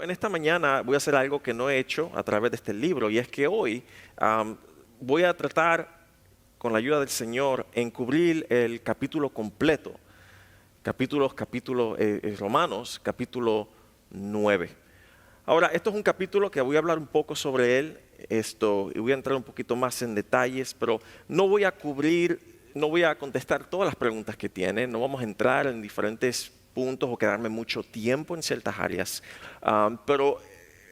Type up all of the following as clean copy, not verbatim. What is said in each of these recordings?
en esta mañana voy a hacer algo que no he hecho a través de este libro, y es que hoy voy a tratar, con la ayuda del Señor, en cubrir el capítulo completo, Romanos, capítulo 9. Ahora, esto es un capítulo que voy a hablar un poco sobre él, y voy a entrar un poquito más en detalles, pero no voy a contestar todas las preguntas que tiene, no vamos a entrar en diferentes puntos o quedarme mucho tiempo en ciertas áreas, pero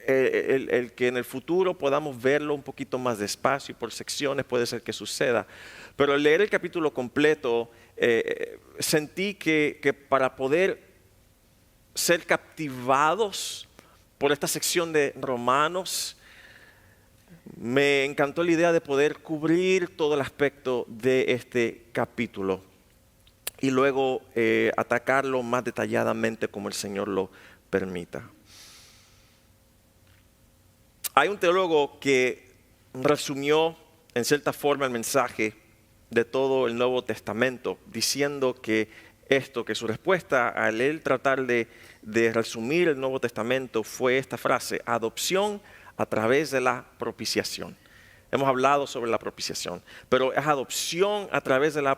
el que en el futuro podamos verlo un poquito más despacio y por secciones puede ser que suceda. Pero al leer el capítulo completo, sentí que para poder ser captivados por esta sección de Romanos, me encantó la idea de poder cubrir todo el aspecto de este capítulo y luego atacarlo más detalladamente como el Señor lo permita. Hay un teólogo que resumió en cierta forma el mensaje de todo el Nuevo Testamento, diciendo que su respuesta al él tratar de resumir el Nuevo Testamento fue esta frase: adopción a través de la propiciación. Hemos hablado sobre la propiciación, pero es adopción a través de la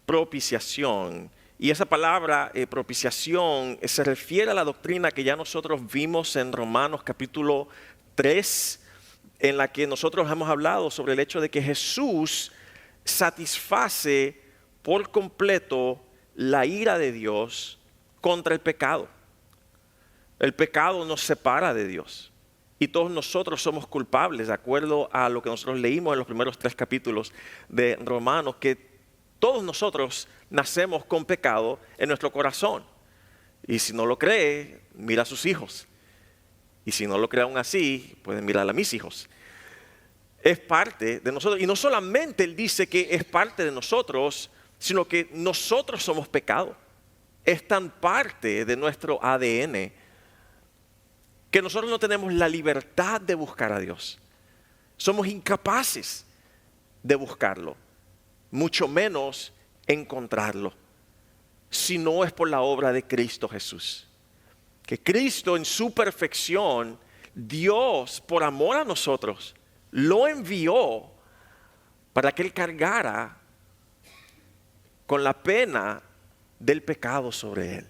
propiciación. Y esa palabra propiciación se refiere a la doctrina que ya nosotros vimos en Romanos capítulo 3, en la que nosotros hemos hablado sobre el hecho de que Jesús satisface por completo la ira de Dios contra el pecado. El pecado nos separa de Dios y todos nosotros somos culpables, de acuerdo a lo que nosotros leímos en los primeros 3 capítulos de Romanos, que todos nosotros nacemos con pecado en nuestro corazón. Y si no lo cree, mira a sus hijos. Y si no lo cree aún así, pueden mirar a mis hijos. Es parte de nosotros. Y no solamente Él dice que es parte de nosotros, sino que nosotros somos pecado. Es tan parte de nuestro ADN que nosotros no tenemos la libertad de buscar a Dios. Somos incapaces de buscarlo, mucho menos encontrarlo, si no es por la obra de Cristo Jesús. Que Cristo en su perfección, Dios por amor a nosotros, lo envió para que Él cargara con la pena del pecado sobre Él.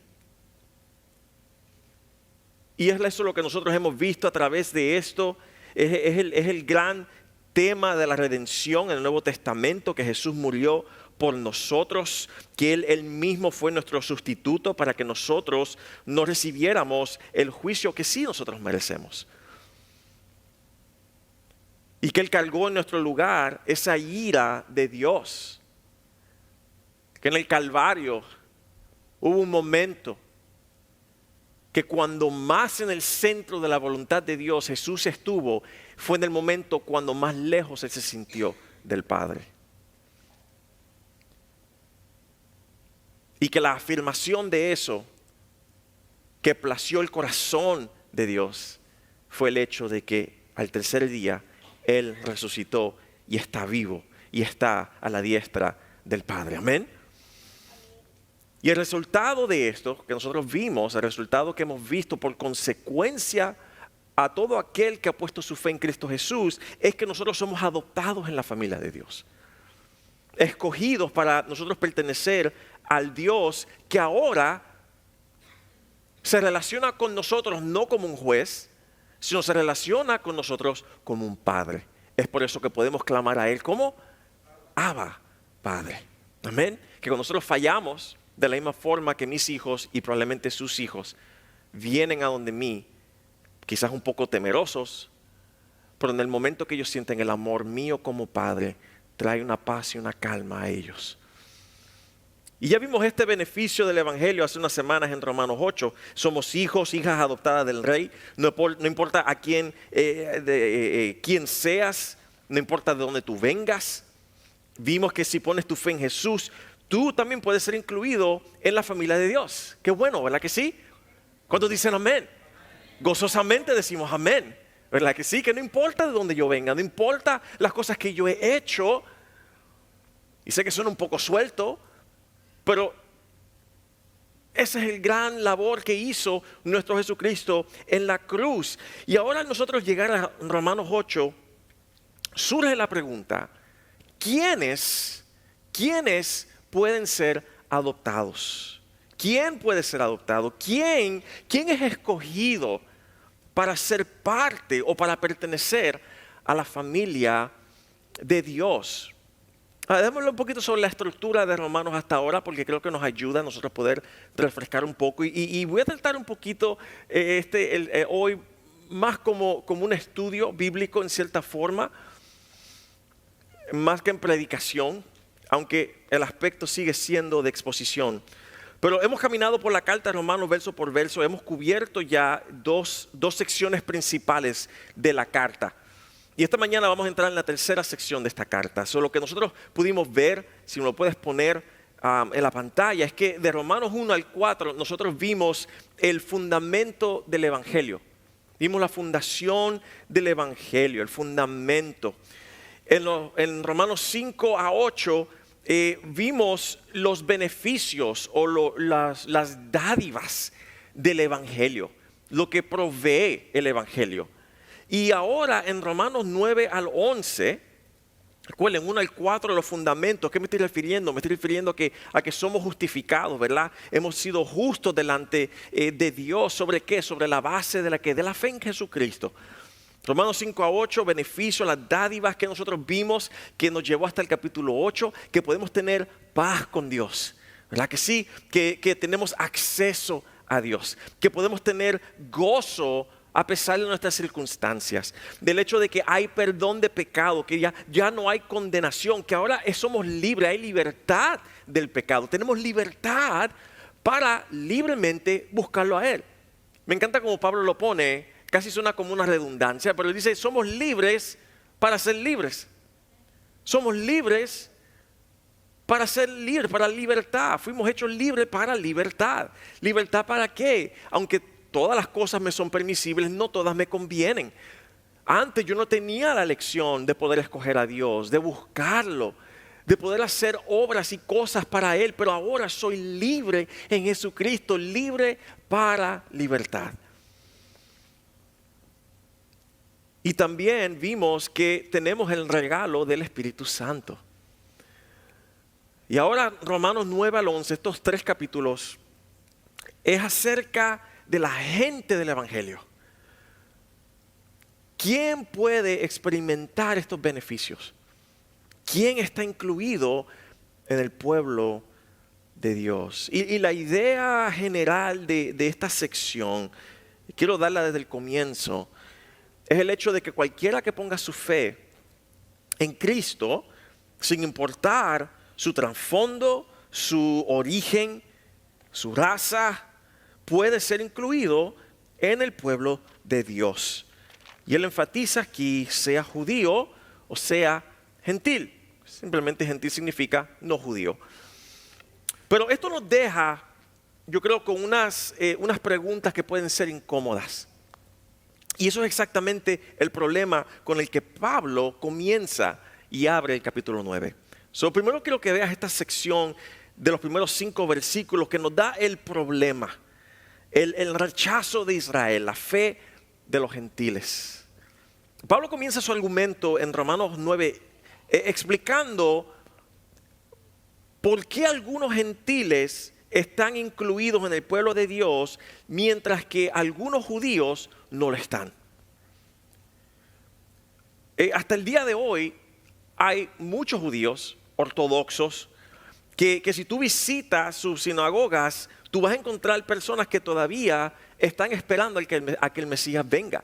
Y es eso lo que nosotros hemos visto a través de esto. Es el gran tema de la redención en el Nuevo Testamento, que Jesús murió por nosotros, que Él mismo fue nuestro sustituto para que nosotros no recibiéramos el juicio que sí nosotros merecemos. Y que Él cargó en nuestro lugar esa ira de Dios. Que en el Calvario hubo un momento que cuando más en el centro de la voluntad de Dios Jesús estuvo, fue en el momento cuando más lejos Él se sintió del Padre. Y que la afirmación de eso, que plació el corazón de Dios, fue el hecho de que al tercer día Él resucitó y está vivo y está a la diestra del Padre. Amén. Y el resultado de esto que nosotros vimos, el resultado que hemos visto por consecuencia a todo aquel que ha puesto su fe en Cristo Jesús, es que nosotros somos adoptados en la familia de Dios. Escogidos para nosotros pertenecer al Dios que ahora se relaciona con nosotros no como un juez, sino se relaciona con nosotros como un Padre. Es por eso que podemos clamar a Él como Abba, Padre. Amén. Que cuando nosotros fallamos, de la misma forma que mis hijos y probablemente sus hijos vienen a donde mí, quizás un poco temerosos, pero en el momento que ellos sienten el amor mío como Padre, trae una paz y una calma a ellos. Y ya vimos este beneficio del Evangelio hace unas semanas en Romanos 8. Somos hijos, hijas adoptadas del Rey. No importa a quién seas, no importa de dónde tú vengas. Vimos que si pones tu fe en Jesús, tú también puedes ser incluido en la familia de Dios. Qué bueno, ¿verdad que sí? ¿Cuántos dicen amén? Gozosamente decimos amén. ¿Verdad que sí? Que no importa de dónde yo venga, no importa las cosas que yo he hecho. Y sé que suena un poco suelto, pero ese es el gran labor que hizo nuestro Jesucristo en la cruz. Y ahora nosotros llegar a Romanos 8, surge la pregunta, ¿quiénes pueden ser adoptados? ¿Quién puede ser adoptado? ¿Quién es escogido para ser parte o para pertenecer a la familia de Dios? Démosle un poquito sobre la estructura de Romanos hasta ahora, porque creo que nos ayuda a nosotros poder refrescar un poco. Y voy a tratar un poquito hoy más como un estudio bíblico en cierta forma, más que en predicación, aunque el aspecto sigue siendo de exposición. Pero hemos caminado por la carta de Romanos verso por verso, hemos cubierto ya dos secciones principales de la carta. Y esta mañana vamos a entrar en la tercera sección de esta carta. Lo que nosotros pudimos ver, si me lo puedes poner en la pantalla, es que de Romanos 1 al 4 nosotros vimos el fundamento del Evangelio. Vimos la fundación del Evangelio, el fundamento. En Romanos 5 a 8 vimos los beneficios o las dádivas del Evangelio, lo que provee el Evangelio. Y ahora en Romanos 9 al 11, recuerden, 1 al 4 los fundamentos. ¿Qué me estoy refiriendo? Me estoy refiriendo a que somos justificados, ¿verdad? Hemos sido justos delante de Dios. ¿Sobre qué? Sobre la base de la fe en Jesucristo. Romanos 5 a 8, beneficios, las dádivas que nosotros vimos, que nos llevó hasta el capítulo 8, que podemos tener paz con Dios, ¿verdad que sí? Que tenemos acceso a Dios, que podemos tener gozo a pesar de nuestras circunstancias, del hecho de que hay perdón de pecado, que ya no hay condenación, que ahora somos libres, hay libertad del pecado, tenemos libertad para libremente buscarlo a Él. Me encanta como Pablo lo pone, casi suena como una redundancia, pero él dice, somos libres para ser libres. Somos libres para ser libres, para libertad. Fuimos hechos libres para libertad. ¿Libertad para qué? Aunque todas las cosas me son permisibles, no todas me convienen. Antes yo no tenía la elección de poder escoger a Dios, de buscarlo, de poder hacer obras y cosas para Él, pero ahora soy libre en Jesucristo, libre para libertad. Y también vimos que tenemos el regalo del Espíritu Santo. Y ahora Romanos 9 al 11, estos 3 capítulos, es acerca de la gente del Evangelio. ¿Quién puede experimentar estos beneficios? ¿Quién está incluido en el pueblo de Dios? Y la idea general de esta sección, quiero darla desde el comienzo, es el hecho de que cualquiera que ponga su fe en Cristo, sin importar su trasfondo, su origen, su raza, puede ser incluido en el pueblo de Dios. Y él enfatiza aquí, sea judío o sea gentil. Simplemente gentil significa no judío. Pero esto nos deja, yo creo, con unas preguntas que pueden ser incómodas. Y eso es exactamente el problema con el que Pablo comienza y abre el capítulo 9. Primero quiero que veas esta sección de los primeros 5 versículos que nos da el problema, el rechazo de Israel, la fe de los gentiles. Pablo comienza su argumento en Romanos 9 explicando por qué algunos gentiles están incluidos en el pueblo de Dios, mientras que algunos judíos no lo están. Hasta el día de hoy hay muchos judíos ortodoxos que si tú visitas sus sinagogas, tú vas a encontrar personas que todavía están esperando a que el Mesías venga.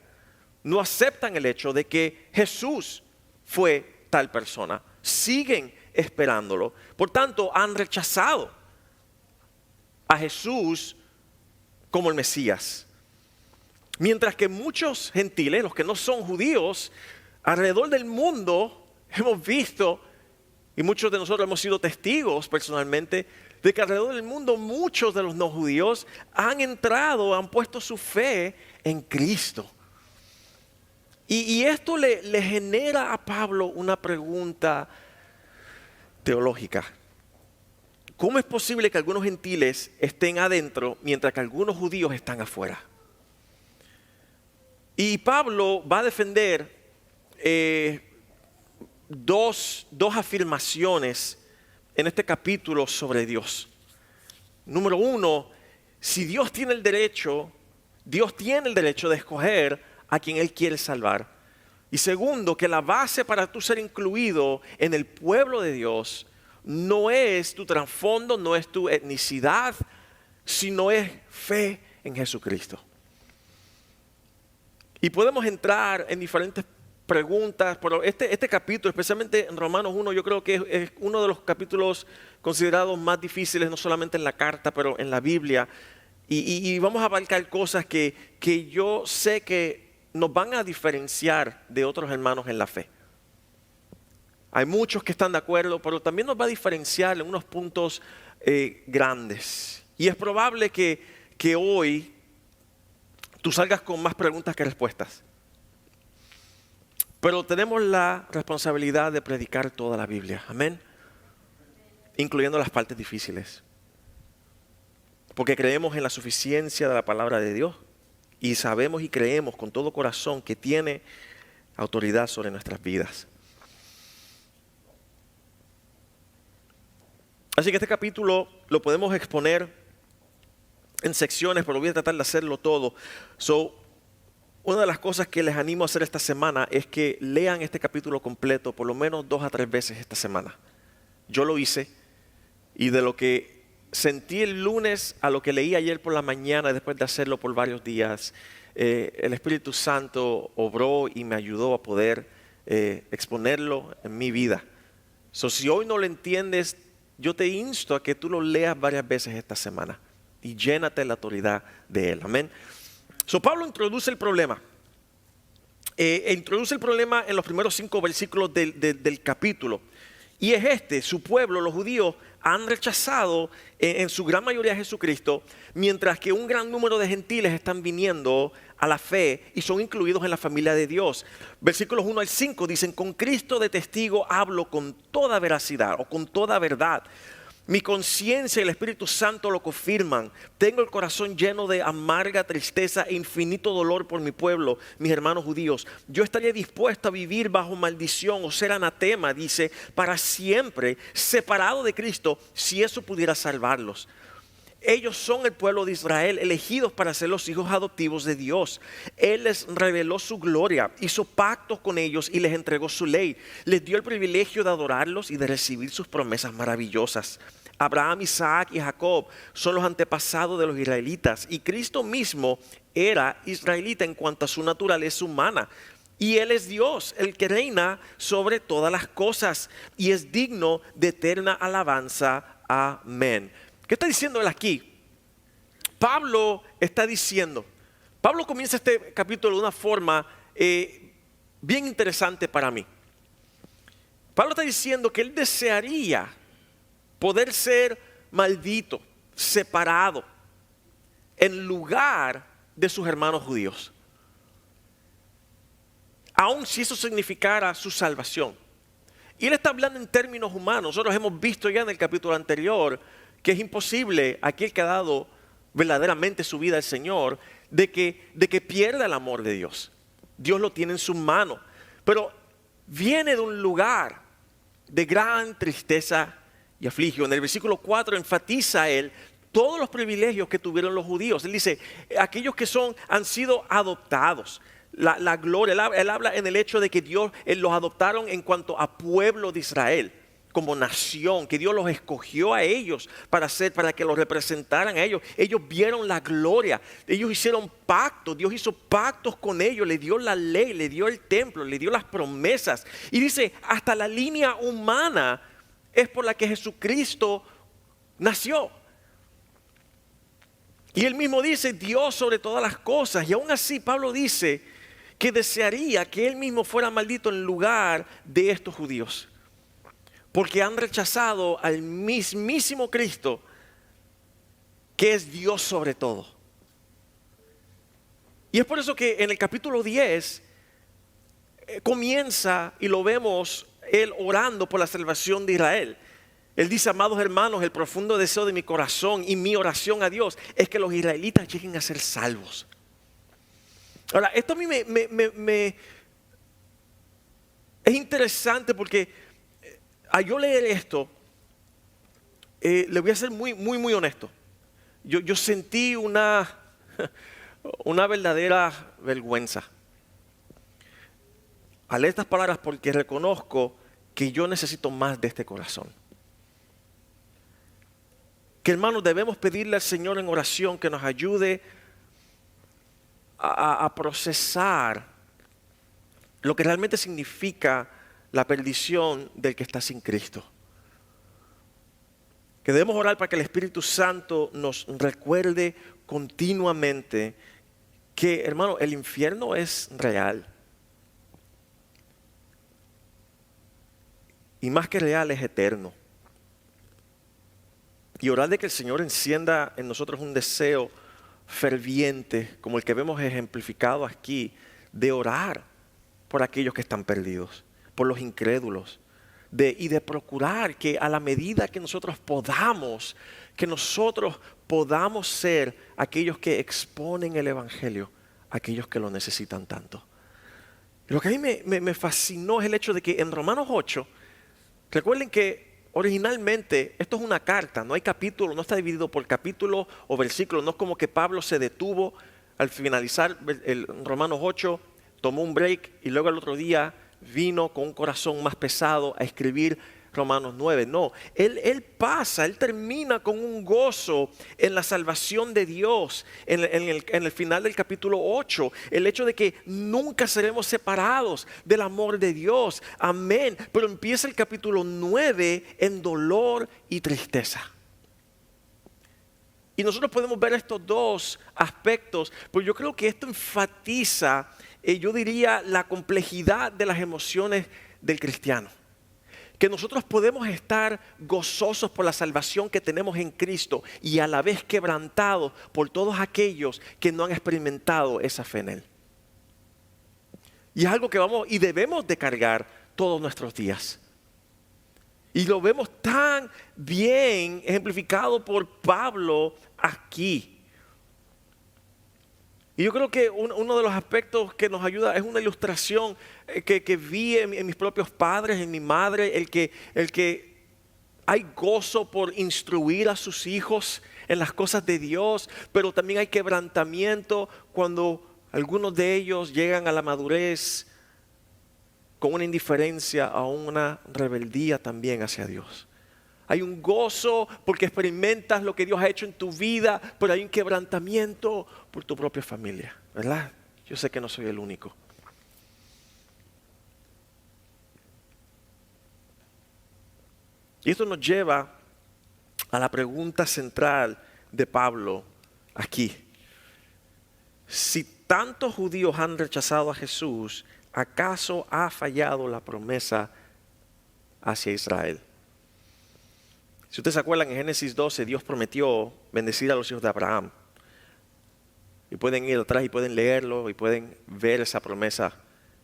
No aceptan el hecho de que Jesús fue tal persona. Siguen esperándolo. Por tanto, han rechazado a Jesús como el Mesías. Mientras que muchos gentiles, los que no son judíos, alrededor del mundo hemos visto, y muchos de nosotros hemos sido testigos personalmente, de que alrededor del mundo muchos de los no judíos han entrado, han puesto su fe en Cristo. Y esto le genera a Pablo una pregunta teológica. ¿Cómo es posible que algunos gentiles estén adentro mientras que algunos judíos están afuera? Y Pablo va a defender dos afirmaciones en este capítulo sobre Dios. Número uno, si Dios tiene el derecho de escoger a quien Él quiere salvar. Y segundo, que la base para tú ser incluido en el pueblo de Dios no es tu trasfondo, no es tu etnicidad, sino es fe en Jesucristo. Y podemos entrar en diferentes preguntas, pero este capítulo, especialmente en Romanos 1, yo creo que es uno de los capítulos considerados más difíciles, no solamente en la carta, pero en la Biblia. Y vamos a abarcar cosas que yo sé que nos van a diferenciar de otros hermanos en la fe. Hay muchos que están de acuerdo, pero también nos va a diferenciar en unos puntos grandes. Y es probable que hoy tú salgas con más preguntas que respuestas. Pero tenemos la responsabilidad de predicar toda la Biblia. Amén. Incluyendo las partes difíciles. Porque creemos en la suficiencia de la palabra de Dios. Y sabemos y creemos con todo corazón que tiene autoridad sobre nuestras vidas. Así que este capítulo lo podemos exponer en secciones, pero voy a tratar de hacerlo todo. Una de las cosas que les animo a hacer esta semana es que lean este capítulo completo por lo menos 2 a 3 veces esta semana. Yo lo hice y de lo que sentí el lunes a lo que leí ayer por la mañana después de hacerlo por varios días, el Espíritu Santo obró y me ayudó a poder exponerlo en mi vida. Si hoy no lo entiendes, yo te insto a que tú lo leas varias veces esta semana y llénate de la autoridad de Él. Amén. Pablo introduce el problema. Introduce el problema en los primeros 5 versículos del capítulo. Y es su pueblo, los judíos, han rechazado en su gran mayoría a Jesucristo, mientras que un gran número de gentiles están viniendo a la fe y son incluidos en la familia de Dios. Versículos 1 al 5 dicen: con Cristo de testigo hablo con toda veracidad o con toda verdad. Mi conciencia y el Espíritu Santo lo confirman. Tengo el corazón lleno de amarga tristeza e infinito dolor por mi pueblo, mis hermanos judíos. Yo estaría dispuesto a vivir bajo maldición o ser anatema, dice, para siempre, separado de Cristo, si eso pudiera salvarlos. Ellos son el pueblo de Israel, elegidos para ser los hijos adoptivos de Dios. Él les reveló su gloria, hizo pactos con ellos y les entregó su ley. Les dio el privilegio de adorarlos y de recibir sus promesas maravillosas. Abraham, Isaac y Jacob son los antepasados de los israelitas. Y Cristo mismo era israelita en cuanto a su naturaleza humana. Y Él es Dios, el que reina sobre todas las cosas y es digno de eterna alabanza. Amén. ¿Qué está diciendo él aquí? Pablo comienza este capítulo de una forma bien interesante para mí. Pablo está diciendo que él desearía poder ser maldito, separado, en lugar de sus hermanos judíos. Aun si eso significara su salvación. Y él está hablando en términos humanos. Nosotros hemos visto ya en el capítulo anterior que es imposible aquel que ha dado verdaderamente su vida al Señor de que pierda el amor de Dios. Dios lo tiene en su mano, pero viene de un lugar de gran tristeza y afligio. En el versículo 4 enfatiza él todos los privilegios que tuvieron los judíos. Él dice, aquellos que han sido adoptados. La gloria, él habla en el hecho de que Dios los adoptaron en cuanto a pueblo de Israel, como nación, que Dios los escogió a ellos para que los representaran a ellos. Ellos vieron la gloria, ellos hicieron pactos, Dios hizo pactos con ellos, le dio la ley, le dio el templo, le dio las promesas. Y dice, hasta la línea humana es por la que Jesucristo nació. Y él mismo dice, Dios sobre todas las cosas. Y aún así Pablo dice que desearía que él mismo fuera maldito en lugar de estos judíos. Porque han rechazado al mismísimo Cristo, que es Dios sobre todo. Y es por eso que en el capítulo 10 comienza y lo vemos él orando por la salvación de Israel. Él dice, amados hermanos, el profundo deseo de mi corazón y mi oración a Dios es que los israelitas lleguen a ser salvos. Ahora, esto a mí es interesante porque al yo leer esto, le voy a ser muy honesto. Yo sentí una verdadera vergüenza al leer estas palabras, porque reconozco que yo necesito más de este corazón. Que, hermanos, debemos pedirle al Señor en oración que nos ayude a procesar lo que realmente significa la perdición del que está sin Cristo. Que debemos orar para que el Espíritu Santo nos recuerde continuamente que, hermano, el infierno es real. Y más que real, es eterno. Y orar de que el Señor encienda en nosotros un deseo ferviente, como el que vemos ejemplificado aquí, de orar por aquellos que están perdidos, por los incrédulos, y de procurar que a la medida que nosotros podamos ser aquellos que exponen el Evangelio a aquellos que lo necesitan tanto. Lo que a mí me fascinó es el hecho de que en Romanos 8, recuerden que originalmente esto es una carta, no hay capítulo, no está dividido por capítulo o versículo, no es como que Pablo se detuvo al finalizar el Romanos 8, tomó un break y luego al otro día vino con un corazón más pesado a escribir Romanos 9. No, él termina con un gozo en la salvación de Dios en el final del capítulo 8. El hecho de que nunca seremos separados del amor de Dios. Amén. Pero empieza el capítulo 9 en dolor y tristeza. Y nosotros podemos ver estos dos aspectos, pero yo creo que esto enfatiza, yo diría, la complejidad de las emociones del cristiano. Que nosotros podemos estar gozosos por la salvación que tenemos en Cristo y a la vez quebrantados por todos aquellos que no han experimentado esa fe en Él. Y es algo que vamos y debemos de cargar todos nuestros días. Y lo vemos tan bien ejemplificado por Pablo aquí. Y yo creo que uno de los aspectos que nos ayuda es una ilustración que vi en mis propios padres, en mi madre, el que hay gozo por instruir a sus hijos en las cosas de Dios, pero también hay quebrantamiento cuando algunos de ellos llegan a la madurez con una indiferencia o una rebeldía también hacia Dios. Hay un gozo porque experimentas lo que Dios ha hecho en tu vida, pero hay un quebrantamiento por tu propia familia, ¿verdad? Yo sé que no soy el único. Y esto nos lleva a la pregunta central de Pablo aquí. Si tantos judíos han rechazado a Jesús, ¿acaso ha fallado la promesa hacia Israel? Si ustedes se acuerdan, en Génesis 12 Dios prometió bendecir a los hijos de Abraham. Y pueden ir atrás y pueden leerlo y pueden ver esa promesa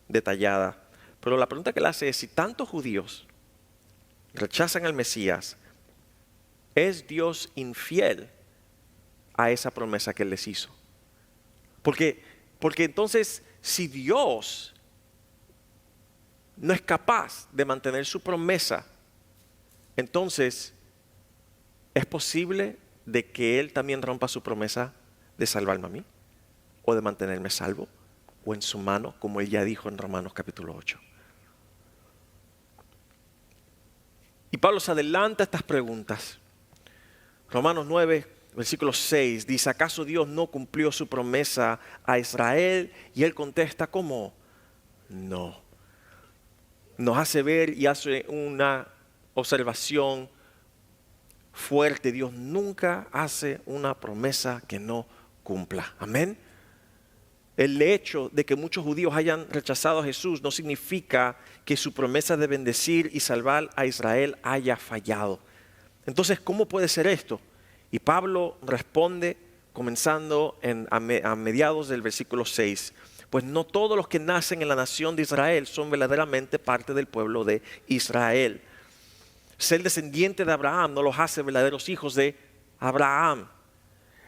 detallada. Pero la pregunta que él hace es, si tantos judíos rechazan al Mesías, ¿es Dios infiel a esa promesa que él les hizo? Porque entonces, si Dios no es capaz de mantener su promesa, entonces ¿es posible de que Él también rompa su promesa de salvarme a mí? ¿O de mantenerme salvo? ¿O en su mano, como Él ya dijo en Romanos capítulo 8? Y Pablo se adelanta a estas preguntas. Romanos 9, versículo 6 dice, ¿acaso Dios no cumplió su promesa a Israel? Y Él contesta, ¿cómo? No. Nos hace ver y hace una observación fuerte. Dios nunca hace una promesa que no cumpla. Amén. El hecho de que muchos judíos hayan rechazado a Jesús no significa que su promesa de bendecir y salvar a Israel haya fallado. Entonces, ¿cómo puede ser esto? Y Pablo responde comenzando a mediados del versículo 6. Pues no todos los que nacen en la nación de Israel son verdaderamente parte del pueblo de Israel. ser descendiente de Abraham no los hace verdaderos hijos de Abraham.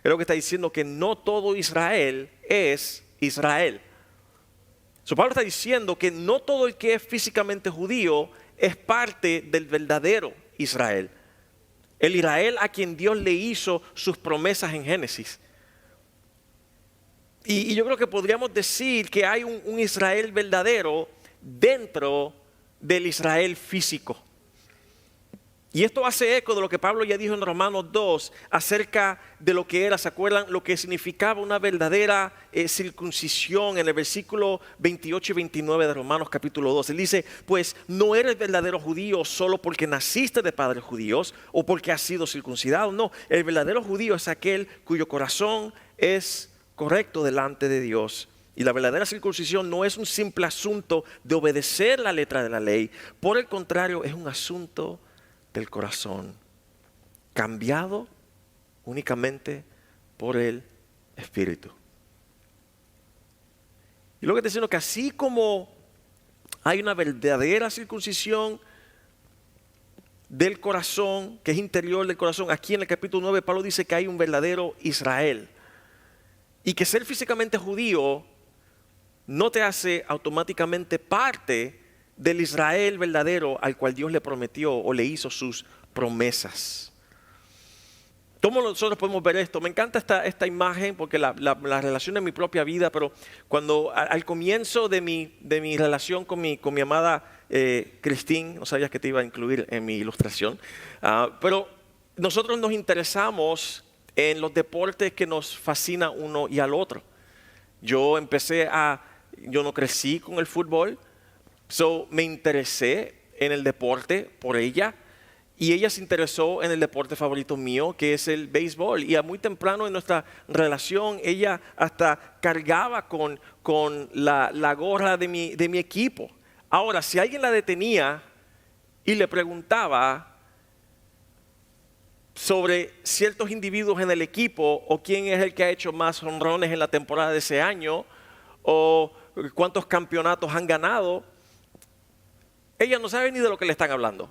Es lo que está diciendo, que no todo Israel es Israel. Pablo está diciendo que no todo el que es físicamente judío es parte del verdadero Israel. El Israel a quien Dios le hizo sus promesas en Génesis. Y yo creo que podríamos decir que hay un Israel verdadero dentro del Israel físico. Y esto hace eco de lo que Pablo ya dijo en Romanos 2 acerca de lo que era, ¿se acuerdan? Lo que significaba una verdadera circuncisión en el versículo 28 y 29 de Romanos capítulo 2. Él dice, pues no eres verdadero judío solo porque naciste de padres judíos o porque has sido circuncidado. No, el verdadero judío es aquel cuyo corazón es correcto delante de Dios. Y la verdadera circuncisión no es un simple asunto de obedecer la letra de la ley. Por el contrario, es un asunto del corazón, cambiado únicamente por el Espíritu. Y lo que te diciendo que así como hay una verdadera circuncisión del corazón, que es interior del corazón, aquí en el capítulo 9 Pablo dice que hay un verdadero Israel. Y que ser físicamente judío no te hace automáticamente parte del Israel verdadero al cual Dios le prometió o le hizo sus promesas. ¿Cómo nosotros podemos ver esto? Me encanta esta imagen porque la relación de mi propia vida, pero cuando al comienzo de mi relación con mi amada Christine, no sabías que te iba a incluir en mi ilustración, pero nosotros nos interesamos en los deportes que nos fascina uno y al otro. Yo no crecí con el fútbol, me interesé en el deporte por ella y ella se interesó en el deporte favorito mío, que es el béisbol. Y a muy temprano en nuestra relación ella hasta cargaba con la gorra de mi equipo. Ahora, si alguien la detenía y le preguntaba sobre ciertos individuos en el equipo o quién es el que ha hecho más jonrones en la temporada de ese año o cuántos campeonatos han ganado, ella no sabe ni de lo que le están hablando.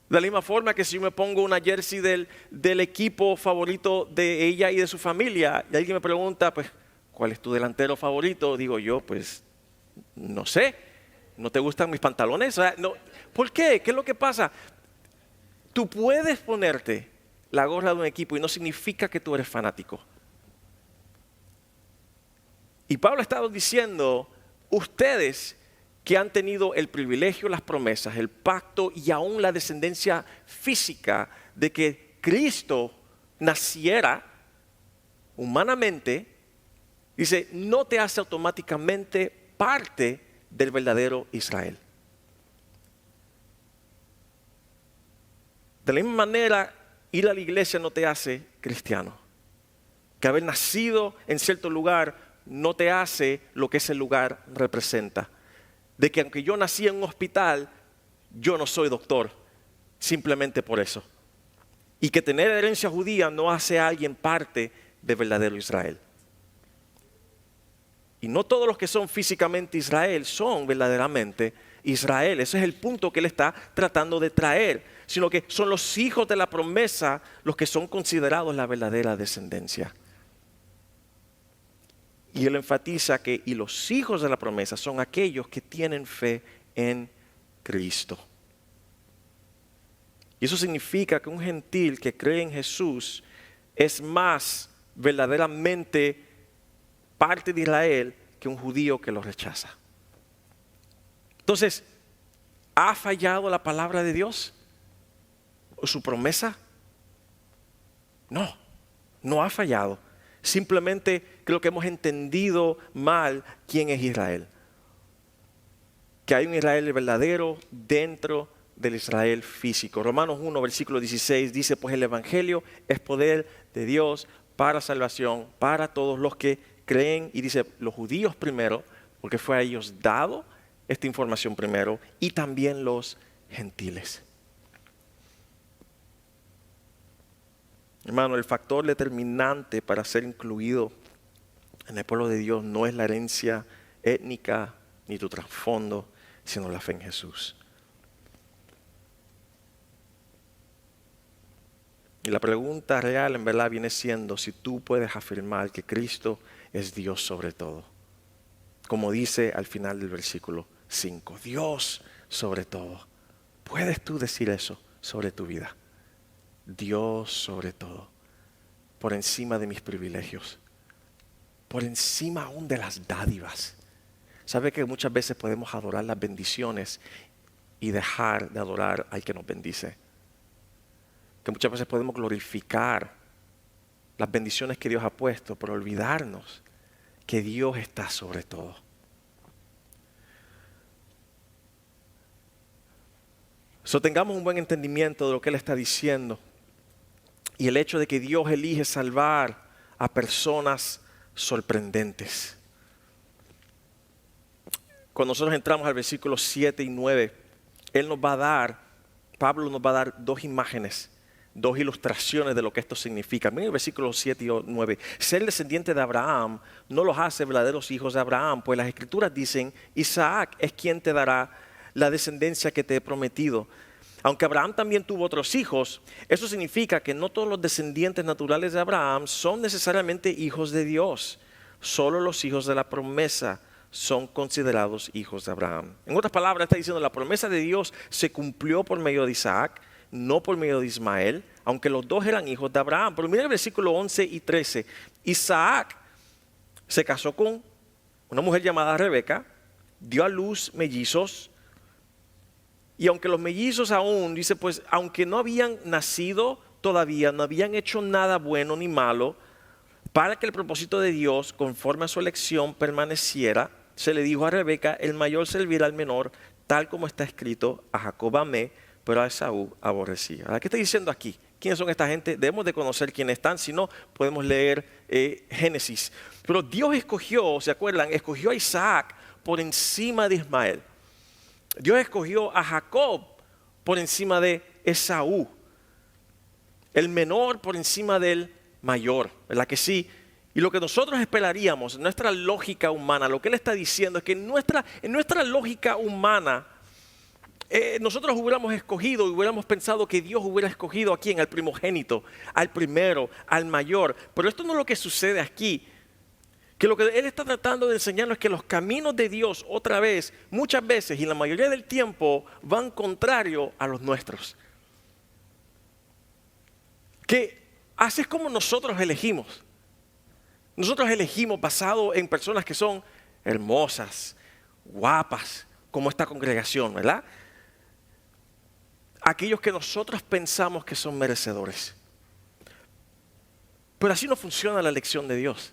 De la misma forma que si yo me pongo una jersey del equipo favorito de ella y de su familia y alguien me pregunta, pues, ¿cuál es tu delantero favorito? Digo yo, pues, no sé. ¿No te gustan mis pantalones? O sea, no. ¿Por qué? ¿Qué es lo que pasa? Tú puedes ponerte la gorra de un equipo y no significa que tú eres fanático. Y Pablo ha estado diciendo, ustedes que han tenido el privilegio, las promesas, el pacto y aún la descendencia física de que Cristo naciera humanamente, dice, no te hace automáticamente parte del verdadero Israel. De la misma manera, ir a la iglesia no te hace cristiano. Que haber nacido en cierto lugar no te hace lo que ese lugar representa. De que aunque yo nací en un hospital, yo no soy doctor, simplemente por eso. Y que tener herencia judía no hace a alguien parte del verdadero Israel. Y no todos los que son físicamente Israel son verdaderamente Israel. Ese es el punto que él está tratando de traer. Sino que son los hijos de la promesa los que son considerados la verdadera descendencia. Y él enfatiza que y los hijos de la promesa son aquellos que tienen fe en Cristo. Y eso significa que un gentil que cree en Jesús es más verdaderamente parte de Israel que un judío que lo rechaza. Entonces, ¿ha fallado la palabra de Dios? ¿O su promesa? No, no ha fallado. Simplemente creo que hemos entendido mal quién es Israel. Que hay un Israel verdadero dentro del Israel físico. Romanos 1, versículo 16 dice, pues el Evangelio es poder de Dios para salvación, para todos los que creen. Y dice, los judíos primero, porque fue a ellos dado esta información primero, y también los gentiles. Hermano, el factor determinante para ser incluido en el pueblo de Dios no es la herencia étnica ni tu trasfondo, sino la fe en Jesús. Y la pregunta real en verdad viene siendo si tú puedes afirmar que Cristo es Dios sobre todo. Como dice al final del versículo 5, Dios sobre todo. ¿Puedes tú decir eso sobre tu vida? Dios sobre todo. Por encima de mis privilegios. Por encima aún de las dádivas. ¿Sabe que muchas veces podemos adorar las bendiciones y dejar de adorar al que nos bendice? Que muchas veces podemos glorificar las bendiciones que Dios ha puesto, pero olvidarnos que Dios está sobre todo. Tengamos un buen entendimiento de lo que Él está diciendo y el hecho de que Dios elige salvar a personas sorprendentes. Cuando nosotros entramos al versículo 7 y 9, Pablo nos va a dar dos imágenes, dos ilustraciones de lo que esto significa. Miren el versículo 7 y 9. Ser descendiente de Abraham no los hace verdaderos hijos de Abraham, pues las escrituras dicen, Isaac es quien te dará la descendencia que te he prometido. Aunque Abraham también tuvo otros hijos, eso significa que no todos los descendientes naturales de Abraham son necesariamente hijos de Dios. Solo los hijos de la promesa son considerados hijos de Abraham. En otras palabras, está diciendo la promesa de Dios se cumplió por medio de Isaac, no por medio de Ismael, aunque los dos eran hijos de Abraham. Pero mira el versículo 11 y 13. Isaac se casó con una mujer llamada Rebeca, dio a luz mellizos, y aunque los mellizos aún, dice pues, aunque no habían nacido todavía, no habían hecho nada bueno ni malo, para que el propósito de Dios, conforme a su elección, permaneciera, se le dijo a Rebeca, el mayor servirá al menor, tal como está escrito, a Jacob amé, pero a Esaú aborrecí. ¿Qué está diciendo aquí? ¿Quiénes son esta gente? Debemos de conocer quiénes están, si no podemos leer Génesis. Pero Dios escogió, ¿se acuerdan? Escogió a Isaac por encima de Ismael. Dios escogió a Jacob por encima de Esaú. El menor por encima del mayor, ¿verdad que sí? Y lo que nosotros esperaríamos, nuestra lógica humana, lo que Él está diciendo es que en nuestra lógica humana, nosotros hubiéramos escogido y hubiéramos pensado que Dios hubiera escogido a quién, al primogénito, al primero, al mayor. Pero esto no es lo que sucede aquí. Que lo que Él está tratando de enseñarnos es que los caminos de Dios, otra vez, muchas veces y la mayoría del tiempo, van contrario a los nuestros. Que así es como nosotros elegimos. Nosotros elegimos basado en personas que son hermosas, guapas, como esta congregación, ¿verdad? Aquellos que nosotros pensamos que son merecedores. Pero así no funciona la elección de Dios.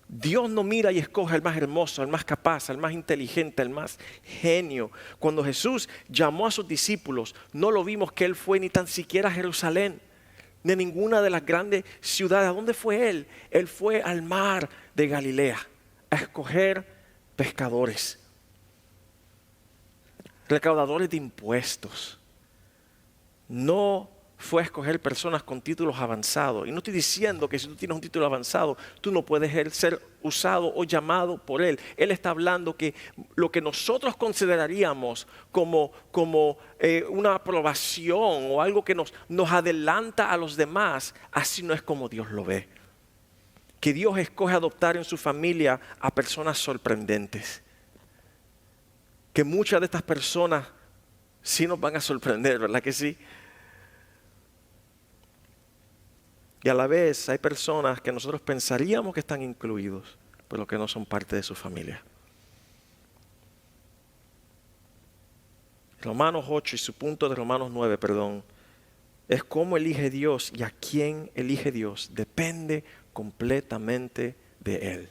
Dios no mira y escoge al más hermoso, al más capaz, al más inteligente, al más genio. Cuando Jesús llamó a sus discípulos, no lo vimos que Él fue ni tan siquiera a Jerusalén, ni a ninguna de las grandes ciudades. ¿A dónde fue Él? Él fue al mar de Galilea a escoger pescadores, recaudadores de impuestos. No fue a escoger personas con títulos avanzados. Y no estoy diciendo que si tú tienes un título avanzado, tú no puedes ser usado o llamado por Él. Él está hablando que lo que nosotros consideraríamos como una aprobación o algo que nos adelanta a los demás, así no es como Dios lo ve. Que Dios escoge adoptar en su familia a personas sorprendentes. Que muchas de estas personas sí nos van a sorprender, ¿verdad que sí? Y a la vez hay personas que nosotros pensaríamos que están incluidos, pero que no son parte de su familia. Romanos 8 y su punto de Romanos 9, es cómo elige Dios y a quién elige Dios. Depende completamente de Él.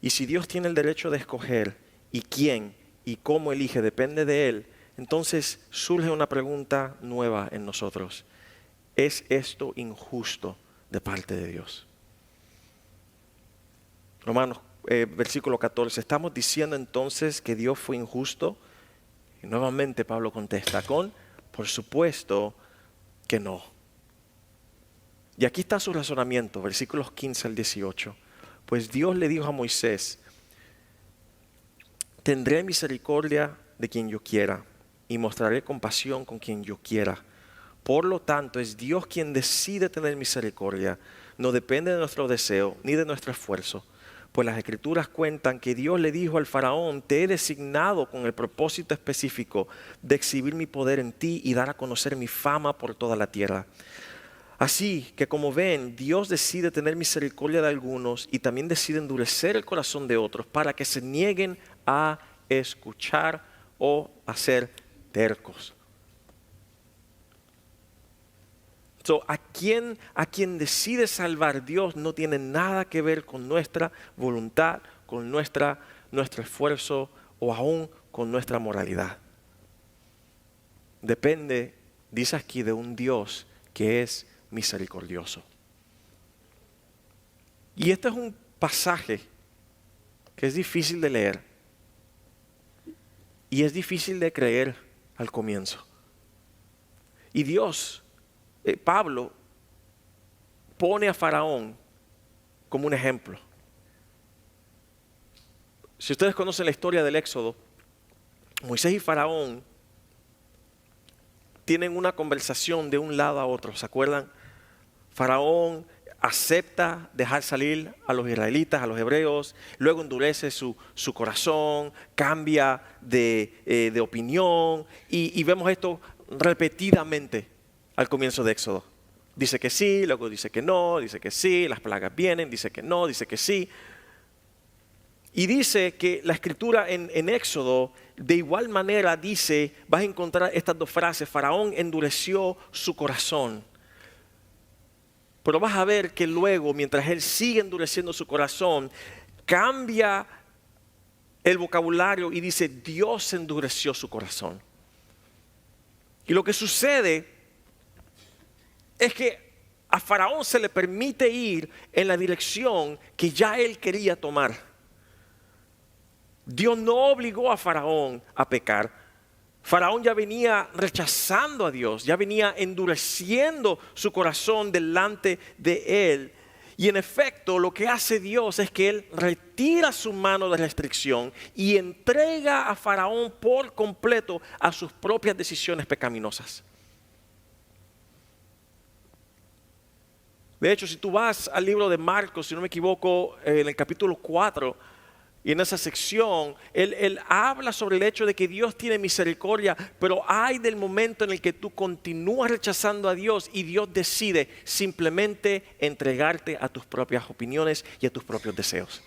Y si Dios tiene el derecho de escoger y quién y cómo elige depende de Él, entonces surge una pregunta nueva en nosotros. ¿Es esto injusto de parte de Dios? Romanos, versículo 14. ¿Estamos diciendo entonces que Dios fue injusto? Y nuevamente Pablo contesta por supuesto que no. Y aquí está su razonamiento, versículos 15 al 18. Pues Dios le dijo a Moisés, tendré misericordia de quien yo quiera y mostraré compasión con quien yo quiera. Por lo tanto, es Dios quien decide tener misericordia. No depende de nuestro deseo ni de nuestro esfuerzo. Pues las Escrituras cuentan que Dios le dijo al faraón: te he designado con el propósito específico de exhibir mi poder en ti y dar a conocer mi fama por toda la tierra. Así que, como ven, Dios decide tener misericordia de algunos y también decide endurecer el corazón de otros para que se nieguen a escuchar o a ser tercos. A quien decide salvar Dios no tiene nada que ver con nuestra voluntad, con nuestro esfuerzo o aún con nuestra moralidad. Depende, dice aquí, de un Dios que es misericordioso. Y este es un pasaje que es difícil de leer y es difícil de creer al comienzo. Y Dios, Pablo, pone a Faraón como un ejemplo. Si ustedes conocen la historia del Éxodo, Moisés y Faraón tienen una conversación de un lado a otro, ¿se acuerdan? Faraón acepta dejar salir a los israelitas, a los hebreos, luego endurece su corazón, cambia de opinión y vemos esto repetidamente al comienzo de Éxodo. Dice que sí, luego dice que no, dice que sí, las plagas vienen, dice que no, dice que sí. Y dice que la escritura en Éxodo de igual manera dice, vas a encontrar estas dos frases: Faraón endureció su corazón. Pero vas a ver que luego, mientras él sigue endureciendo su corazón, cambia el vocabulario y dice: Dios endureció su corazón. Y lo que sucede es que a Faraón se le permite ir en la dirección que ya él quería tomar. Dios no obligó a Faraón a pecar. Faraón ya venía rechazando a Dios, ya venía endureciendo su corazón delante de él. Y en efecto, lo que hace Dios es que Él retira su mano de restricción y entrega a Faraón por completo a sus propias decisiones pecaminosas. De hecho, si tú vas al libro de Marcos, si no me equivoco, en el capítulo 4, y en esa sección, él habla sobre el hecho de que Dios tiene misericordia, pero hay del momento en el que tú continúas rechazando a Dios y Dios decide simplemente entregarte a tus propias opiniones y a tus propios deseos.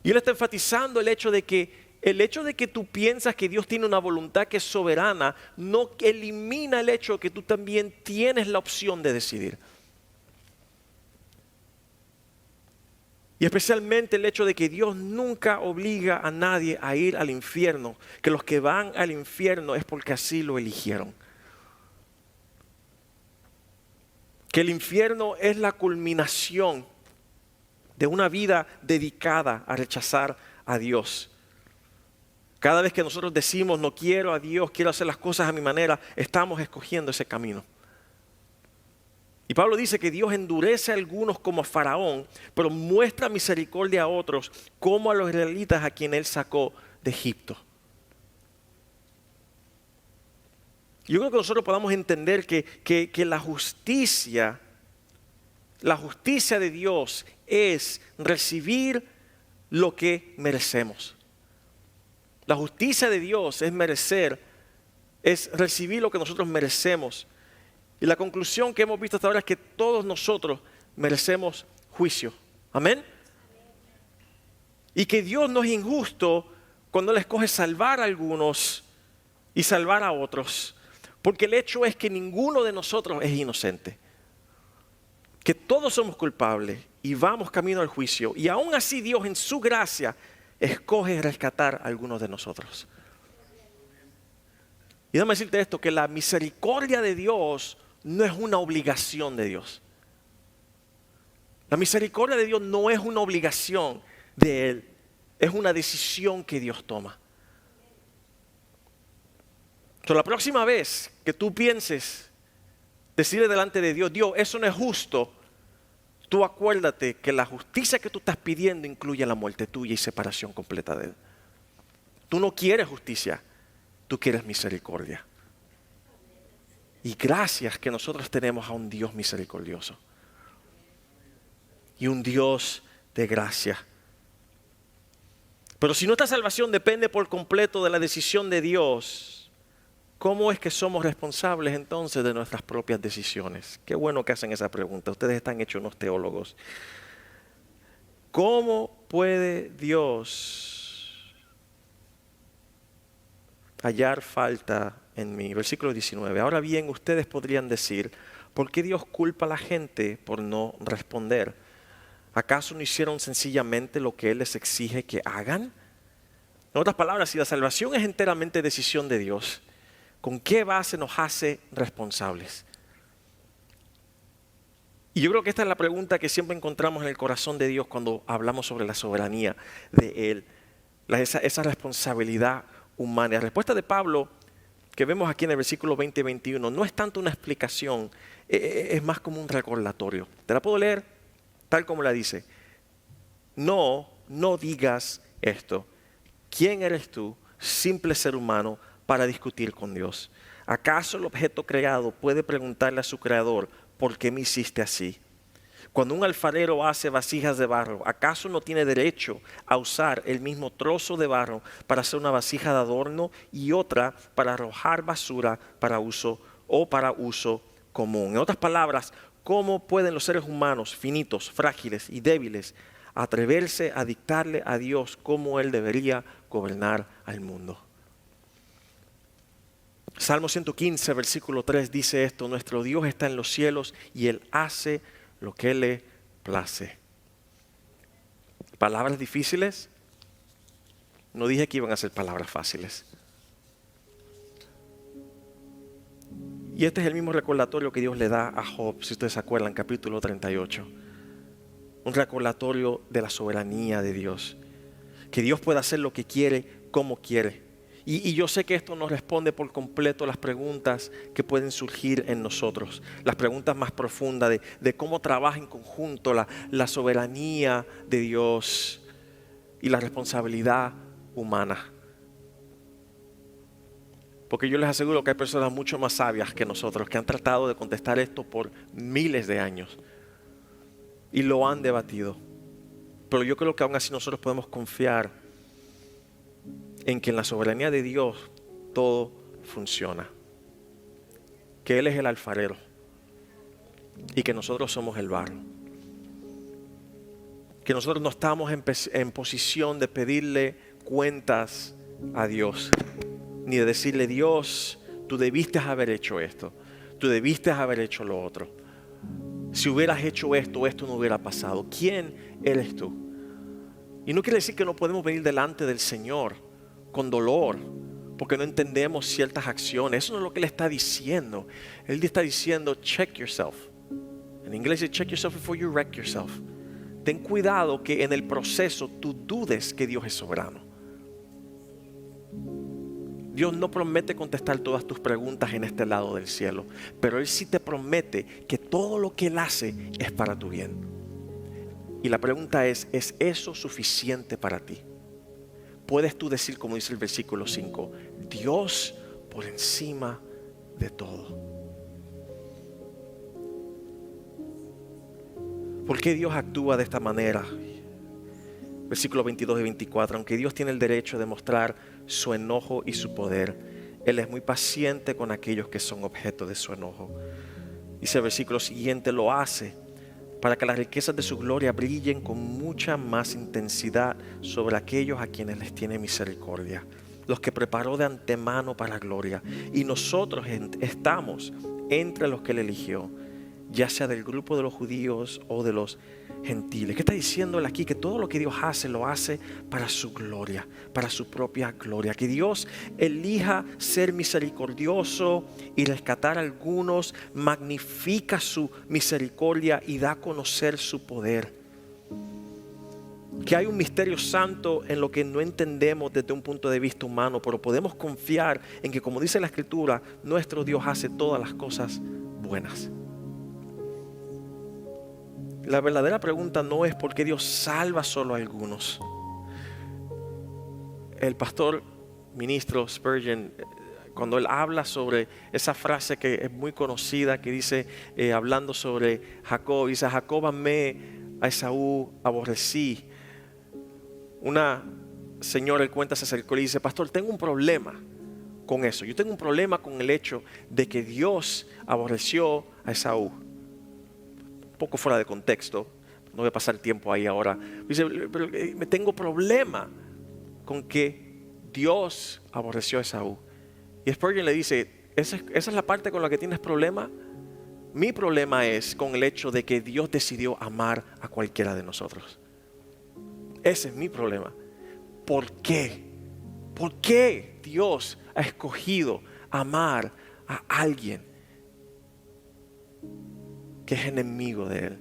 Y él está enfatizando el hecho de que tú piensas que Dios tiene una voluntad que es soberana, no elimina el hecho de que tú también tienes la opción de decidir. Y especialmente el hecho de que Dios nunca obliga a nadie a ir al infierno, que los que van al infierno es porque así lo eligieron. Que el infierno es la culminación de una vida dedicada a rechazar a Dios. Cada vez que nosotros decimos no quiero a Dios, quiero hacer las cosas a mi manera, estamos escogiendo ese camino. Y Pablo dice que Dios endurece a algunos como a Faraón, pero muestra misericordia a otros, como a los israelitas a quien Él sacó de Egipto. Yo creo que nosotros podamos entender que la justicia de Dios es recibir lo que merecemos. La justicia de Dios es recibir lo que nosotros merecemos. Y la conclusión que hemos visto hasta ahora es que todos nosotros merecemos juicio. Amén. Y que Dios no es injusto cuando Él escoge salvar a algunos y salvar a otros. Porque el hecho es que ninguno de nosotros es inocente. Que todos somos culpables y vamos camino al juicio. Y aún así Dios en su gracia escoge rescatar a algunos de nosotros. Y déjame decirte esto, que la misericordia de Dios no es una obligación de Dios. La misericordia de Dios no es una obligación de Él, es una decisión que Dios toma. Entonces, la próxima vez que tú pienses decirle delante de Dios: Dios, eso no es justo, tú acuérdate que la justicia que tú estás pidiendo incluye la muerte tuya y separación completa de Él. Tú no quieres justicia, tú quieres misericordia. Y gracias que nosotros tenemos a un Dios misericordioso. Y un Dios de gracia. Pero si nuestra salvación depende por completo de la decisión de Dios, ¿cómo es que somos responsables entonces de nuestras propias decisiones? Qué bueno que hacen esa pregunta. Ustedes están hechos unos teólogos. ¿Cómo puede Dios hallar falta en mí? Versículo 19. Ahora bien, ustedes podrían decir, ¿por qué Dios culpa a la gente por no responder? ¿Acaso no hicieron sencillamente lo que Él les exige que hagan? En otras palabras, si la salvación es enteramente decisión de Dios, ¿con qué base nos hace responsables? Y yo creo que esta es la pregunta que siempre encontramos en el corazón de Dios cuando hablamos sobre la soberanía de Él, esa responsabilidad humana. La respuesta de Pablo, que vemos aquí en el versículo 20 y 21, no es tanto una explicación, es más como un recordatorio. ¿Te la puedo leer? Tal como la dice, no digas esto. ¿Quién eres tú, simple ser humano, para discutir con Dios? ¿Acaso el objeto creado puede preguntarle a su creador, ¿por qué me hiciste así? Cuando un alfarero hace vasijas de barro, ¿acaso no tiene derecho a usar el mismo trozo de barro para hacer una vasija de adorno y otra para arrojar basura para uso común? En otras palabras, ¿cómo pueden los seres humanos finitos, frágiles y débiles atreverse a dictarle a Dios cómo Él debería gobernar al mundo? Salmo 115, versículo 3 dice esto: nuestro Dios está en los cielos y Él hace lo que le place. ¿Palabras difíciles? No dije que iban a ser palabras fáciles. Y este es el mismo recordatorio que Dios le da a Job, si ustedes se acuerdan, capítulo 38. Un recordatorio de la soberanía de Dios. Que Dios puede hacer lo que quiere, como quiere. Y yo sé que esto no responde por completo a las preguntas que pueden surgir en nosotros. Las preguntas más profundas de cómo trabaja en conjunto la soberanía de Dios y la responsabilidad humana. Porque yo les aseguro que hay personas mucho más sabias que nosotros que han tratado de contestar esto por miles de años y lo han debatido. Pero yo creo que aún así nosotros podemos confiar en que en la soberanía de Dios todo funciona. Que Él es el alfarero y que nosotros somos el barro. Que nosotros no estamos en posición de pedirle cuentas a Dios. Ni de decirle, Dios, tú debiste haber hecho esto, tú debiste haber hecho lo otro. Si hubieras hecho esto, esto no hubiera pasado. ¿Quién eres tú? Y no quiere decir que no podemos venir delante del Señor con dolor, porque no entendemos ciertas acciones. Eso no es lo que Él está diciendo. Él está diciendo, check yourself. En inglés dice, check yourself before you wreck yourself. Ten cuidado que en el proceso tú dudes que Dios es soberano. Dios no promete contestar todas tus preguntas en este lado del cielo, pero Él sí te promete que todo lo que Él hace es para tu bien. Y la pregunta ¿es eso suficiente para ti? Puedes tú decir, como dice el versículo 5, Dios por encima de todo. ¿Por qué Dios actúa de esta manera? Versículos 22 y 24, aunque Dios tiene el derecho de mostrar su enojo y su poder, Él es muy paciente con aquellos que son objeto de su enojo. Dice el versículo siguiente, lo hace para que las riquezas de su gloria brillen con mucha más intensidad sobre aquellos a quienes les tiene misericordia, los que preparó de antemano para gloria. Y nosotros estamos entre los que Él eligió, ya sea del grupo de los judíos o de los gentiles. ¿Qué está diciendo Él aquí? Que todo lo que Dios hace, lo hace para su gloria, para su propia gloria. Que Dios elija ser misericordioso y rescatar a algunos, magnifica su misericordia y da a conocer su poder. Que hay un misterio santo en lo que no entendemos desde un punto de vista humano, pero podemos confiar en que, como dice la Escritura, nuestro Dios hace todas las cosas buenas. La verdadera pregunta no es por qué Dios salva solo a algunos. El pastor ministro Spurgeon, cuando él habla sobre esa frase que es muy conocida, que dice, hablando sobre Jacob, dice: Jacob amé, a Esaú aborrecí. Una señora, él cuenta, se acercó y dice: pastor, tengo un problema con eso. Yo tengo un problema con el hecho de que Dios aborreció a Esaú. Un poco fuera de contexto, no voy a pasar tiempo ahí ahora. Dice: pero me tengo problema con que Dios aborreció a Esaú. Y Spurgeon le dice: ¿esa es la parte con la que tienes problema? Mi problema es con el hecho de que Dios decidió amar a cualquiera de nosotros. Ese es mi problema. ¿Por qué? ¿Por qué Dios ha escogido amar a alguien que es enemigo de Él?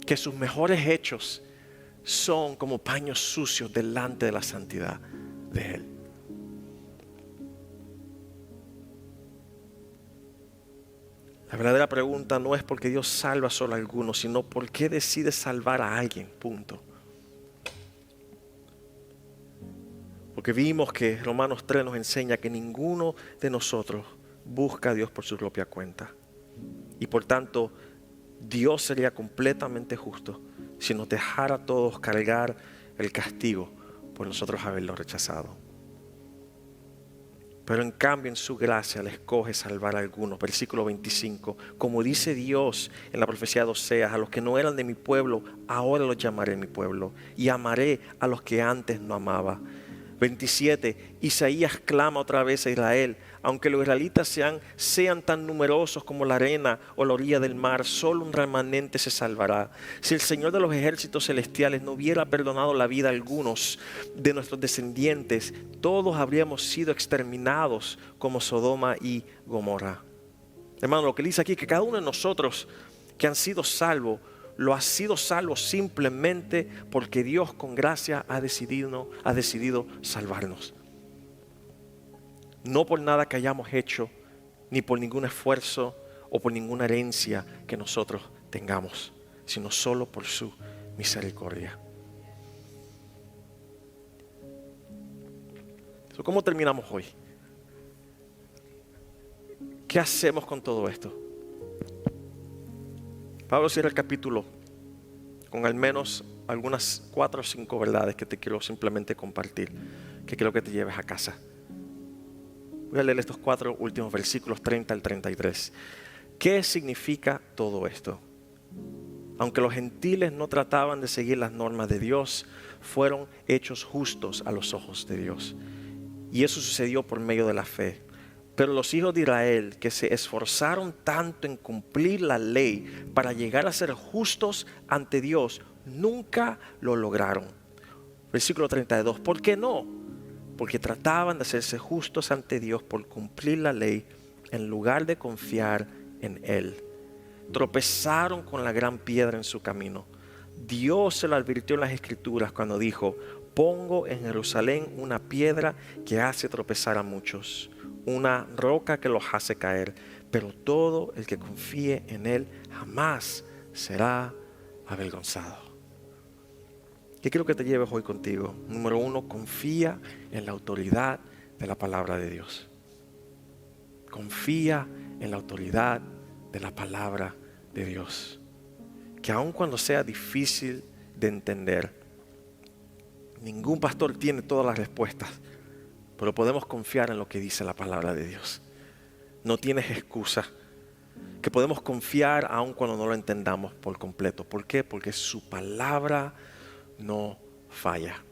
Que sus mejores hechos son como paños sucios delante de la santidad de Él. La verdadera pregunta no es por qué Dios salva solo a algunos, sino por qué decide salvar a alguien, punto. Porque vimos que Romanos 3 nos enseña que ninguno de nosotros busca a Dios por su propia cuenta. Y por tanto, Dios sería completamente justo si nos dejara a todos cargar el castigo por nosotros haberlo rechazado. Pero en cambio, en su gracia le escoge salvar a algunos. Versículo 25. Como dice Dios en la profecía de Oseas: a los que no eran de mi pueblo, ahora los llamaré mi pueblo, y amaré a los que antes no amaba. 27. Isaías clama otra vez a Israel: aunque los israelitas sean tan numerosos como la arena o la orilla del mar, solo un remanente se salvará. Si el Señor de los ejércitos celestiales no hubiera perdonado la vida a algunos de nuestros descendientes, todos habríamos sido exterminados como Sodoma y Gomorra. Hermano, lo que dice aquí es que cada uno de nosotros que han sido salvos, lo ha sido salvo simplemente porque Dios con gracia ha decidido salvarnos. No por nada que hayamos hecho, ni por ningún esfuerzo o por ninguna herencia que nosotros tengamos, sino solo por su misericordia. ¿Cómo terminamos hoy? ¿Qué hacemos con todo esto? Pablo cierra el capítulo con al menos algunas 4 o 5 verdades que te quiero simplemente compartir, que quiero que te lleves a casa. Voy a leer estos 4 últimos versículos, 30 al 33. ¿Qué significa todo esto? Aunque los gentiles no trataban de seguir las normas de Dios, fueron hechos justos a los ojos de Dios. Y eso sucedió por medio de la fe. Pero los hijos de Israel, que se esforzaron tanto en cumplir la ley para llegar a ser justos ante Dios, nunca lo lograron. Versículo 32. ¿Por qué no? Porque trataban de hacerse justos ante Dios por cumplir la ley en lugar de confiar en Él. Tropezaron con la gran piedra en su camino. Dios se lo advirtió en las Escrituras cuando dijo: pongo en Jerusalén una piedra que hace tropezar a muchos, una roca que los hace caer, pero todo el que confíe en Él jamás será avergonzado. ¿Qué quiero que te lleves hoy contigo? Número 1, confía en la autoridad de la palabra de Dios. Confía en la autoridad de la palabra de Dios. Que aun cuando sea difícil de entender, ningún pastor tiene todas las respuestas, pero podemos confiar en lo que dice la palabra de Dios. No tienes excusa. Que podemos confiar aun cuando no lo entendamos por completo. ¿Por qué? Porque su palabra no falla.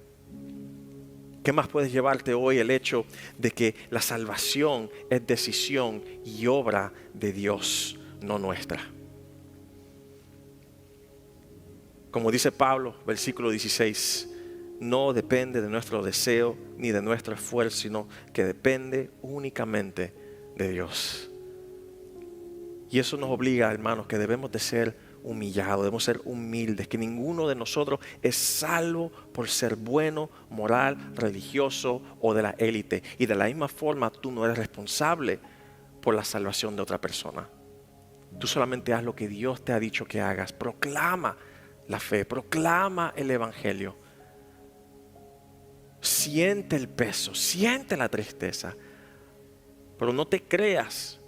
¿Qué más puedes llevarte hoy? El hecho de que la salvación es decisión y obra de Dios, no nuestra. Como dice Pablo, versículo 16, no depende de nuestro deseo ni de nuestro esfuerzo, sino que depende únicamente de Dios. Y eso nos obliga, hermanos, que debemos de ser humillados, debemos ser humildes, que ninguno de nosotros es salvo por ser bueno, moral, religioso o de la élite. Y de la misma forma, tú no eres responsable por la salvación de otra persona. Tú solamente haz lo que Dios te ha dicho que hagas. Proclama la fe, proclama el evangelio. siente el peso, siente la tristeza, pero no te creas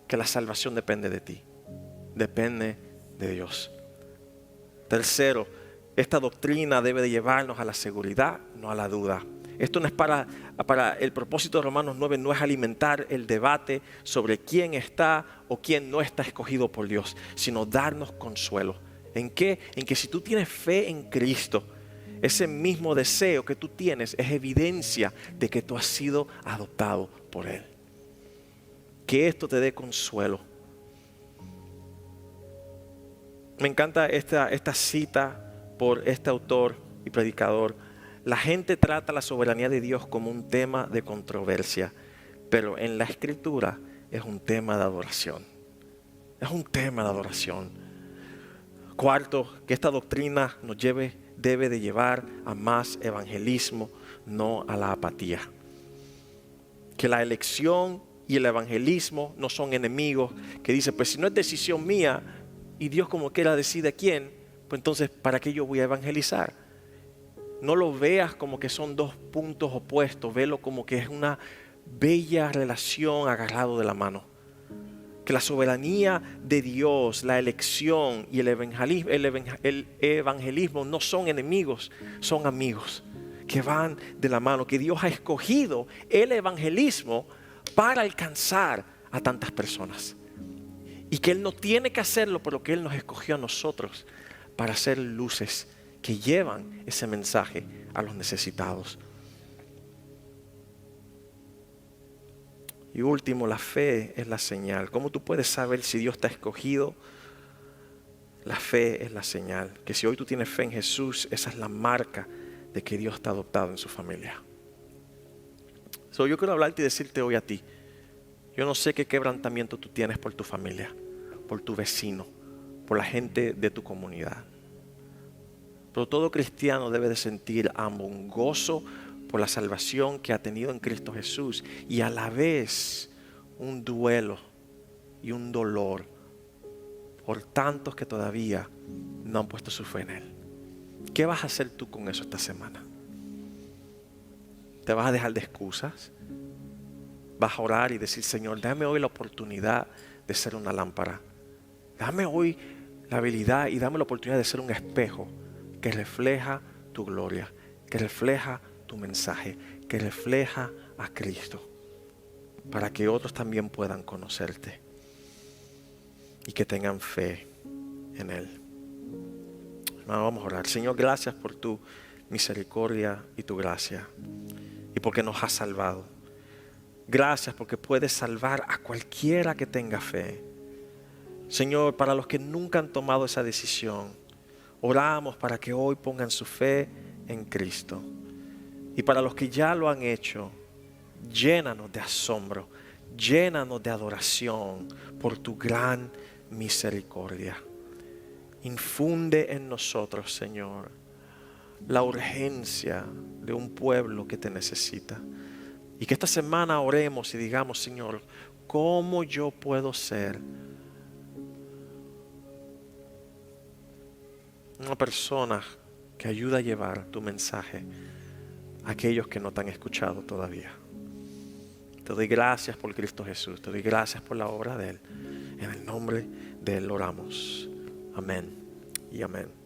que la salvación depende de ti, depende de Dios. Tercero, esta doctrina debe de llevarnos a la seguridad, no a la duda. Esto no es para el propósito de Romanos 9, no es alimentar el debate sobre quién está o quién no está escogido por Dios, sino darnos consuelo. ¿En qué? En que si tú tienes fe en Cristo, ese mismo deseo que tú tienes es evidencia de que tú has sido adoptado por Él. Que esto te dé consuelo. Me encanta esta cita por este autor y predicador. La gente trata la soberanía de Dios como un tema de controversia, pero en la Escritura es un tema de adoración. Es un tema de adoración. Cuarto, que esta doctrina nos debe de llevar a más evangelismo, no a la apatía. Que la elección y el evangelismo no son enemigos, que dice, pues si no es decisión mía y Dios como quiera decide quién, pues entonces ¿para qué yo voy a evangelizar? No lo veas como que son dos puntos opuestos, velo como que es una bella relación agarrado de la mano. Que la soberanía de Dios, la elección y el evangelismo no son enemigos, son amigos que van de la mano. Que Dios ha escogido el evangelismo para alcanzar a tantas personas. Y que Él no tiene que hacerlo, pero que Él nos escogió a nosotros para ser luces que llevan ese mensaje a los necesitados. Y último, la fe es la señal. ¿Cómo tú puedes saber si Dios te ha escogido? La fe es la señal. Que si hoy tú tienes fe en Jesús, esa es la marca de que Dios te ha adoptado en su familia. Yo quiero hablarte y decirte hoy a ti, yo no sé qué quebrantamiento tú tienes por tu familia, por tu vecino, por la gente de tu comunidad. Pero todo cristiano debe de sentir un gozo por la salvación que ha tenido en Cristo Jesús y a la vez un duelo y un dolor por tantos que todavía no han puesto su fe en Él. ¿Qué vas a hacer tú con eso esta semana? ¿Te vas a dejar de excusas? ¿Vas a orar y decir, Señor, dame hoy la oportunidad de ser una lámpara? Dame hoy la habilidad y dame la oportunidad de ser un espejo que refleja tu gloria, que refleja tu mensaje, que refleja a Cristo, para que otros también puedan conocerte y que tengan fe en Él. Hermano, vamos a orar. Señor, gracias por tu misericordia y tu gracia y porque nos has salvado. Gracias porque puedes salvar a cualquiera que tenga fe. Señor, para los que nunca han tomado esa decisión, oramos para que hoy pongan su fe en Cristo. Y para los que ya lo han hecho, llénanos de asombro, llénanos de adoración por tu gran misericordia. Infunde en nosotros, Señor, la urgencia de un pueblo que te necesita. Y que esta semana oremos y digamos, Señor, ¿cómo yo puedo ser una persona que ayuda a llevar tu mensaje a aquellos que no te han escuchado todavía? Te doy gracias por Cristo Jesús. Te doy gracias por la obra de Él. En el nombre de Él oramos. Amén y amén.